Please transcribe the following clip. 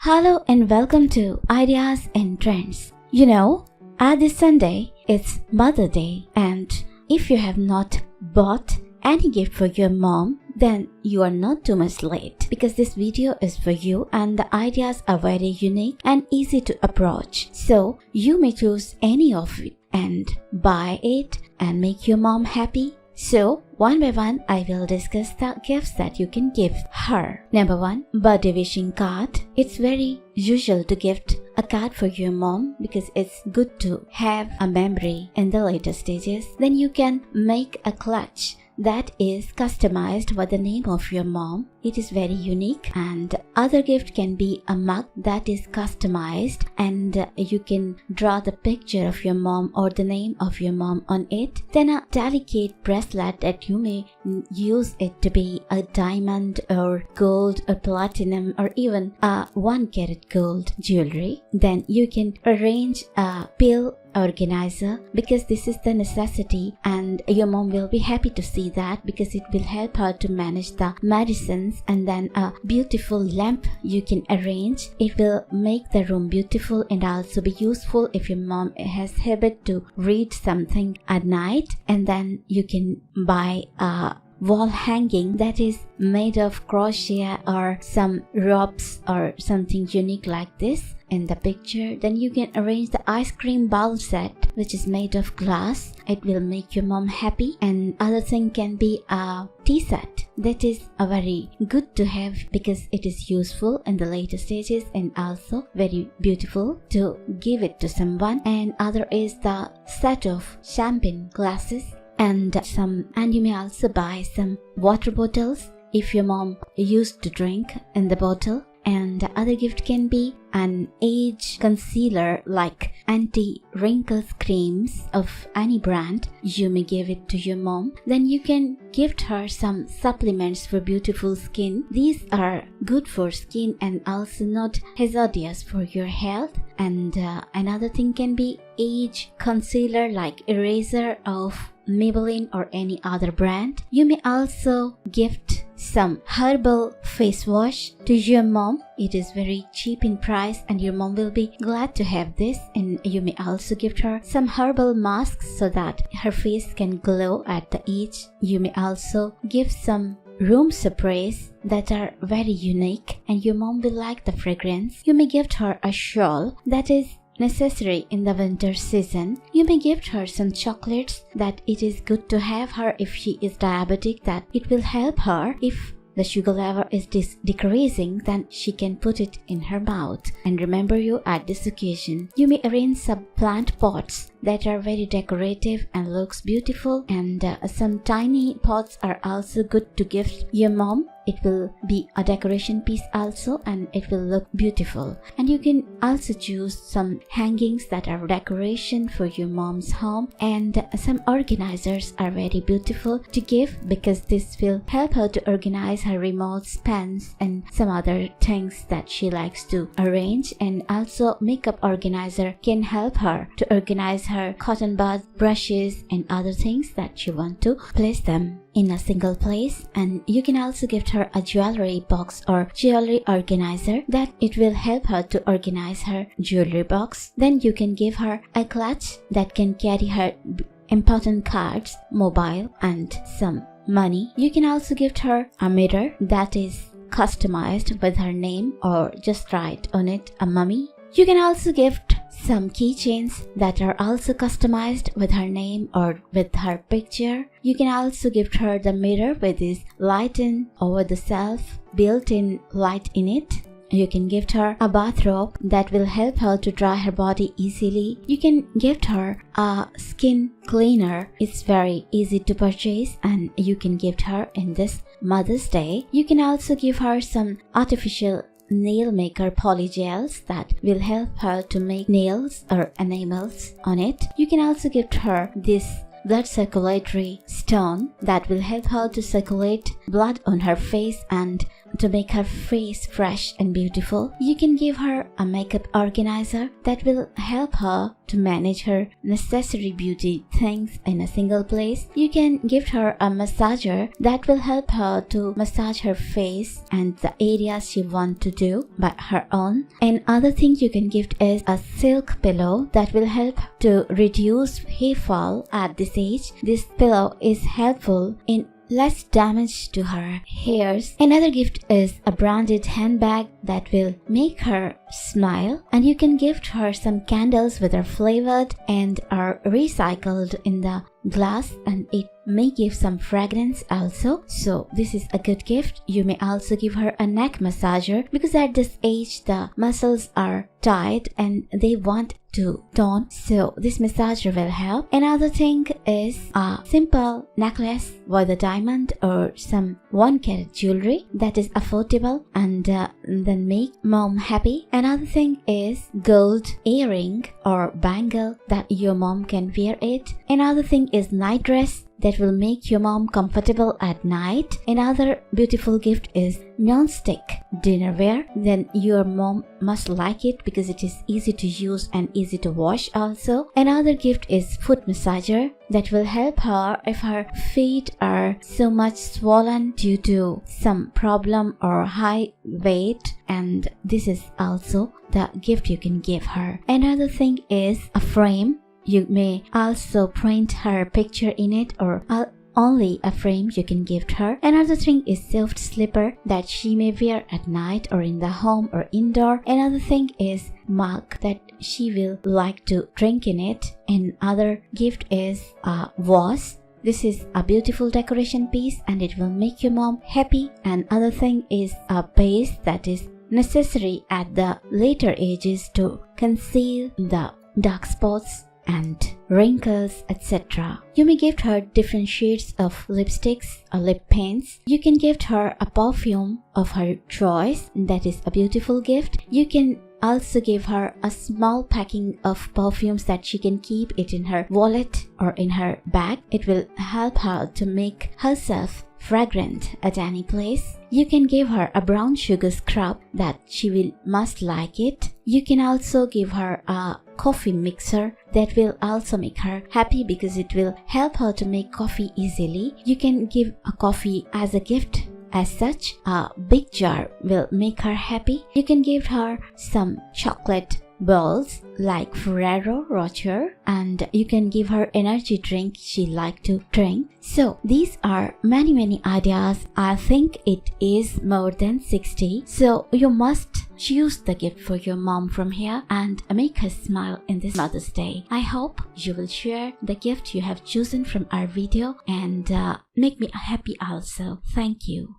Hello and welcome to Ideas and Trends. This Sunday it's Mother Day, and if you have not bought any gift for your mom, then you are not too much late, because this video is for you and the ideas are very unique and easy to approach. So you may choose any of it and buy it and make your mom happy. So, one by one, I will discuss the gifts that you can give her. Number 1, birthday wishing card. It's very usual to gift a card for your mom because it's good to have a memory in the later stages. Then you can make a clutch that is customized with the name of your mom. It is very unique. And other gift can be a mug that is customized, and you can draw the picture of your mom or the name of your mom on it. Then a delicate bracelet that you may use it to be a diamond or gold or platinum or even a 1 karat gold jewelry. Then you can arrange a pill organizer because this is the necessity, and your mom will be happy to see that because it will help her to manage the medicines. And then a beautiful lamp you can arrange. It will make the room beautiful and also be useful if your mom has habit to read something at night. And then you can buy a wall hanging that is made of crochet or some ropes or something unique like this in the picture. Then you can arrange the ice cream bowl set which is made of glass. It will make your mom happy. And other thing can be a tea set that is a very good to have because it is useful in the later stages and also very beautiful to give it to someone. And other is the set of champagne glasses and you may also buy some water bottles if your mom used to drink in the bottle. And the other gift can be an age concealer like anti-wrinkles creams of any brand. You may give it to your mom. Then you can gift her some supplements for beautiful skin. These are good for skin and also not hazardous for your health. And another thing can be age concealer like eraser of Maybelline or any other brand. You may also gift some herbal face wash to your mom. It is very cheap in price and your mom will be glad to have this. And you may also gift her some herbal masks so that her face can glow at the age. You may also give some room sprays that are very unique and your mom will like the fragrance. You may gift her a shawl that is necessary in the winter season. You may gift her some chocolates that it is good to have her if she is diabetic, that it will help her. If the sugar level is decreasing, then she can put it in her mouth and remember you at this occasion. You may arrange some plant pots that are very decorative and looks beautiful, and some tiny pots are also good to gift your mom. It will be a decoration piece also and it will look beautiful. And you can also choose some hangings that are decoration for your mom's home, and some organizers are very beautiful to give because this will help her to organize her remotes, pens and some other things that she likes to arrange. And also makeup organizer can help her to organize her cotton buds, brushes and other things that she want to place them in a single place. And you can also gift her a jewelry box or jewelry organizer that it will help her to organize her jewelry box. Then you can give her a clutch that can carry her important cards, mobile and some money. You can also gift her a mirror that is customized with her name or just write on it a mummy. You can also gift some keychains that are also customized with her name or with her picture. You can also gift her the mirror with this lighten over the self built-in light in it. You can gift her a bathrobe that will help her to dry her body easily. You can gift her a skin cleaner. It's very easy to purchase and you can gift her in this Mother's Day. You can also give her some artificial nail maker polygels that will help her to make nails or enamels on it. You can also gift her this blood circulatory stone that will help her to circulate blood on her face, and to make her face fresh and beautiful, you can give her a makeup organizer that will help her to manage her necessary beauty things in a single place. You can gift her a massager that will help her to massage her face and the areas she wants to do by her own. And other thing you can gift is a silk pillow that will help to reduce hair fall at this age. This pillow is helpful in less damage to her hairs. Another gift is a branded handbag that will make her smile, and you can gift her some candles which are flavored and are recycled in the glass, and it may give some fragrance also. So this is a good gift. You may also give her a neck massager because at this age the muscles are tight and they want to tone, so this massager will help. Another thing is a simple necklace with a diamond or some 1 carat jewelry that is affordable and then make mom happy. Another thing is gold earring or bangle that your mom can wear it. Another thing is night dress that will make your mom comfortable at night. Another beautiful gift is non-stick dinnerware. Then your mom must like it because it is easy to use and easy to wash also. Another gift is foot massager that will help her if her feet are so much swollen due to some problem or high weight, and this is also the gift you can give her. Another thing is a frame. You may also print her picture in it, or only a frame you can gift her. Another thing is soft slipper that she may wear at night or in the home or indoor. Another thing is mug that she will like to drink in it. Another gift is a vase. This is a beautiful decoration piece and it will make your mom happy. And other thing is a base that is necessary at the later ages to conceal the dark spots and wrinkles, etc. You may gift her different shades of lipsticks or lip paints. You can gift her a perfume of her choice. That is a beautiful gift. You can also give her a small packing of perfumes that she can keep it in her wallet or in her bag. It will help her to make herself fragrant at any place. You can give her a brown sugar scrub that she will must like it. You can also give her a coffee mixer that will also make her happy because it will help her to make coffee easily. You can give a coffee as a gift. As such, a big jar will make her happy. You can give her some chocolate balls like Ferrero Rocher, and you can give her energy drink she like to drink. So these are many ideas. I think it is more than 60. So you must choose the gift for your mom from here and make her smile in this Mother's Day. I hope you will share the gift you have chosen from our video and make me happy also. Thank you.